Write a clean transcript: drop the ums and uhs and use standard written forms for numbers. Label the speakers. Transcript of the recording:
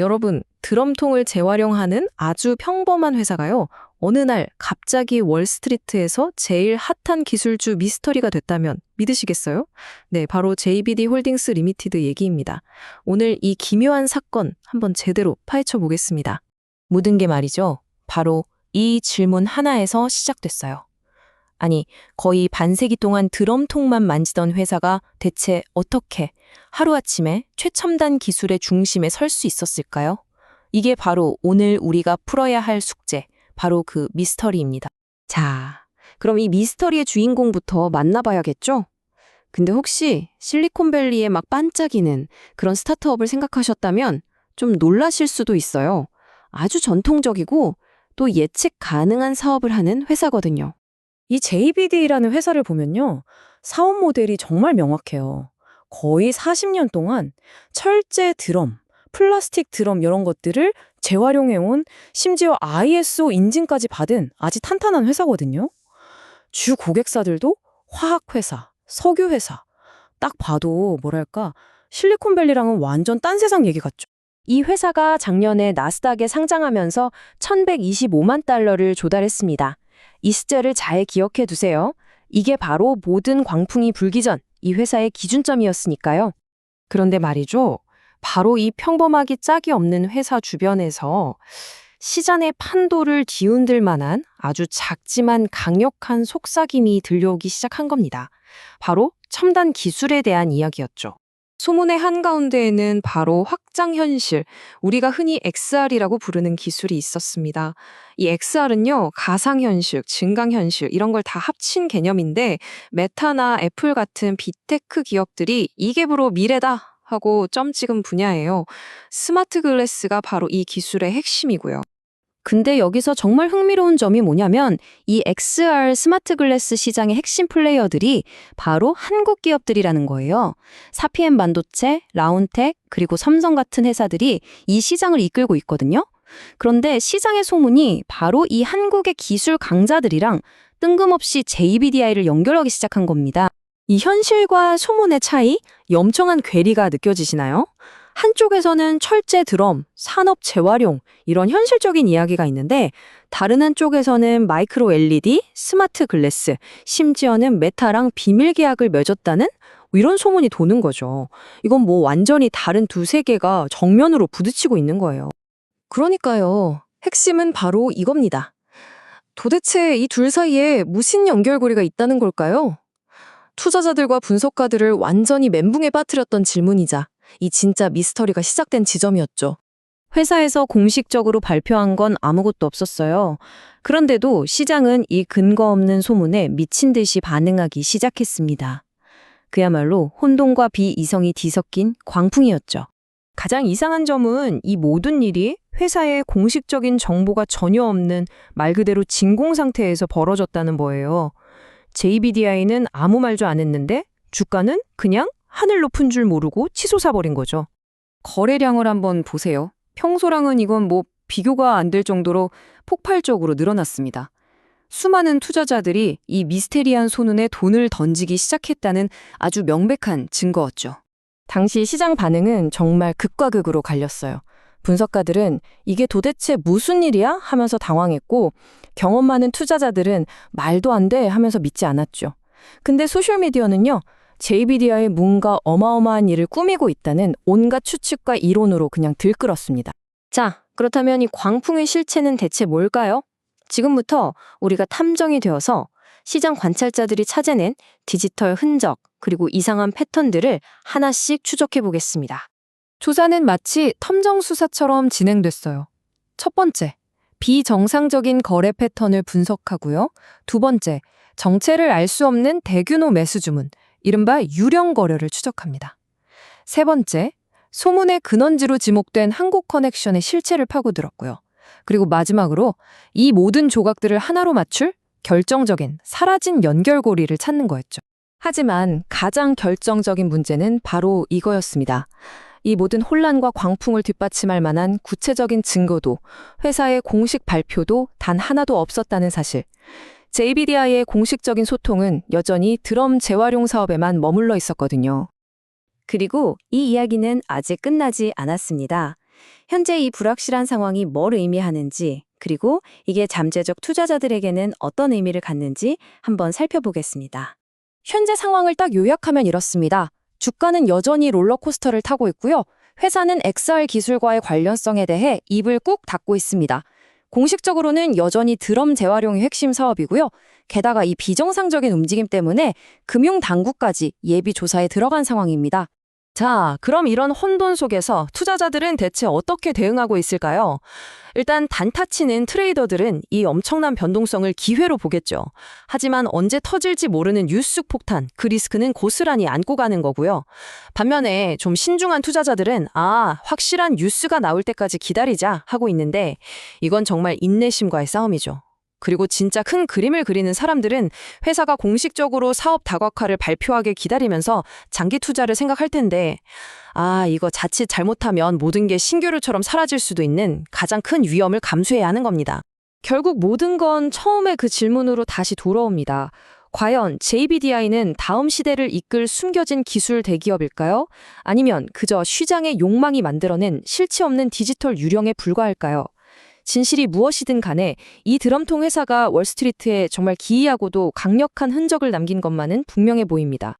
Speaker 1: 여러분, 드럼통을 재활용하는 아주 평범한 회사가요, 어느 날 갑자기 월스트리트에서 제일 핫한 기술주 미스터리가 됐다면 믿으시겠어요? 네, 바로 JBD 홀딩스 리미티드 얘기입니다. 오늘 이 기묘한 사건 한번 제대로 파헤쳐 보겠습니다. 모든 게 말이죠. 바로 이 질문 하나에서 시작됐어요. 아니, 거의 반세기 동안 드럼통만 만지던 회사가 대체 어떻게 하루아침에 최첨단 기술의 중심에 설 수 있었을까요? 이게 바로 오늘 우리가 풀어야 할 숙제, 바로 그 미스터리입니다. 자, 그럼 이 미스터리의 주인공부터 만나봐야겠죠? 근데 혹시 실리콘밸리에 막 반짝이는 그런 스타트업을 생각하셨다면 좀 놀라실 수도 있어요. 아주 전통적이고 또 예측 가능한 사업을 하는 회사거든요. 이 JBD라는 회사를 보면요, 사업 모델이 정말 명확해요. 거의 40년 동안 철제 드럼, 플라스틱 드럼 이런 것들을 재활용해온, 심지어 ISO 인증까지 받은 아주 탄탄한 회사거든요. 주 고객사들도 화학회사, 석유회사. 딱 봐도 뭐랄까, 실리콘밸리랑은 완전 딴 세상 얘기 같죠. 이 회사가 작년에 나스닥에 상장하면서 1,125만 달러를 조달했습니다. 이 숫자를 잘 기억해 두세요. 이게 바로 모든 광풍이 불기 전 이 회사의 기준점이었으니까요. 그런데 말이죠. 바로 이 평범하기 짝이 없는 회사 주변에서 시장의 판도를 뒤흔들 만한 아주 작지만 강력한 속삭임이 들려오기 시작한 겁니다. 바로 첨단 기술에 대한 이야기였죠. 소문의 한가운데에는 바로 확장현실, 우리가 흔히 XR이라고 부르는 기술이 있었습니다. 이 XR은요, 가상현실, 증강현실 이런 걸 다 합친 개념인데 메타나 애플 같은 빅테크 기업들이 이게 바로 미래다 하고 점 찍은 분야예요. 스마트 글래스가 바로 이 기술의 핵심이고요. 근데 여기서 정말 흥미로운 점이 뭐냐면 이 XR 스마트 글래스 시장의 핵심 플레이어들이 바로 한국 기업들이라는 거예요. 사피엔 반도체, 라운텍, 그리고 삼성 같은 회사들이 이 시장을 이끌고 있거든요. 그런데 시장의 소문이 바로 이 한국의 기술 강자들이랑 뜬금없이 JBDI를 연결하기 시작한 겁니다. 이 현실과 소문의 차이, 엄청난 괴리가 느껴지시나요? 한쪽에서는 철제 드럼, 산업 재활용 이런 현실적인 이야기가 있는데 다른 한쪽에서는 마이크로 LED, 스마트 글래스, 심지어는 메타랑 비밀 계약을 맺었다는 이런 소문이 도는 거죠. 이건 뭐 완전히 다른 두 세계가 정면으로 부딪히고 있는 거예요. 그러니까요. 핵심은 바로 이겁니다. 도대체 이 둘 사이에 무슨 연결고리가 있다는 걸까요? 투자자들과 분석가들을 완전히 멘붕에 빠뜨렸던 질문이자 이 진짜 미스터리가 시작된 지점이었죠. 회사에서 공식적으로 발표한 건 아무것도 없었어요. 그런데도 시장은 이 근거 없는 소문에 미친 듯이 반응하기 시작했습니다. 그야말로 혼돈과 비이성이 뒤섞인 광풍이었죠. 가장 이상한 점은 이 모든 일이 회사에 공식적인 정보가 전혀 없는 말 그대로 진공 상태에서 벌어졌다는 거예요. JBDI는 아무 말도 안 했는데 주가는 그냥 하늘 높은 줄 모르고 치솟아버린 거죠. 거래량을 한번 보세요. 평소랑은 이건 뭐 비교가 안 될 정도로 폭발적으로 늘어났습니다. 수많은 투자자들이 이 미스테리한 소문에 돈을 던지기 시작했다는 아주 명백한 증거였죠. 당시 시장 반응은 정말 극과 극으로 갈렸어요. 분석가들은 이게 도대체 무슨 일이야? 하면서 당황했고 경험 많은 투자자들은 말도 안 돼 하면서 믿지 않았죠. 근데 소셜미디어는요. JBDI의 뭔가 어마어마한 일을 꾸미고 있다는 온갖 추측과 이론으로 그냥 들끓었습니다. 자, 그렇다면 이 광풍의 실체는 대체 뭘까요? 지금부터 우리가 탐정이 되어서 시장 관찰자들이 찾아낸 디지털 흔적 그리고 이상한 패턴들을 하나씩 추적해 보겠습니다. 조사는 마치 탐정 수사처럼 진행됐어요. 첫 번째, 비정상적인 거래 패턴을 분석하고요. 두 번째, 정체를 알 수 없는 대규모 매수 주문, 이른바 유령 거래를 추적합니다. 세 번째, 소문의 근원지로 지목된 한국 커넥션의 실체를 파고들었고요. 그리고 마지막으로 이 모든 조각들을 하나로 맞출 결정적인 사라진 연결고리를 찾는 거였죠. 하지만 가장 결정적인 문제는 바로 이거였습니다. 이 모든 혼란과 광풍을 뒷받침할 만한 구체적인 증거도 회사의 공식 발표도 단 하나도 없었다는 사실. JBDI의 공식적인 소통은 여전히 드럼 재활용 사업에만 머물러 있었거든요. 그리고 이 이야기는 아직 끝나지 않았습니다.
Speaker 2: 현재 이 불확실한 상황이 뭘 의미하는지, 그리고 이게 잠재적 투자자들에게는 어떤 의미를 갖는지 한번 살펴보겠습니다. 현재 상황을 딱 요약하면 이렇습니다. 주가는 여전히 롤러코스터를 타고 있고요. 회사는 XR 기술과의 관련성에 대해 입을 꾹 닫고 있습니다. 공식적으로는 여전히 드럼 재활용이 핵심 사업이고요. 게다가 이 비정상적인 움직임 때문에 금융당국까지 예비 조사에 들어간 상황입니다.
Speaker 1: 자, 그럼 이런 혼돈 속에서 투자자들은 대체 어떻게 대응하고 있을까요? 일단 단타 치는 트레이더들은 이 엄청난 변동성을 기회로 보겠죠. 하지만 언제 터질지 모르는 뉴스 폭탄, 그 리스크는 고스란히 안고 가는 거고요. 반면에 좀 신중한 투자자들은 확실한 뉴스가 나올 때까지 기다리자 하고 있는데 이건 정말 인내심과의 싸움이죠. 그리고 진짜 큰 그림을 그리는 사람들은 회사가 공식적으로 사업 다각화를 발표하게 기다리면서 장기 투자를 생각할 텐데 이거 자칫 잘못하면 모든 게 신규류처럼 사라질 수도 있는 가장 큰 위험을 감수해야 하는 겁니다.
Speaker 2: 결국 모든 건 처음에 그 질문으로 다시 돌아옵니다. 과연 JBDI는 다음 시대를 이끌 숨겨진 기술 대기업일까요? 아니면 그저 시장의 욕망이 만들어낸 실체 없는 디지털 유령에 불과할까요? 진실이 무엇이든 간에 이 드럼통 회사가 월스트리트에 정말 기이하고도 강력한 흔적을 남긴 것만은 분명해 보입니다.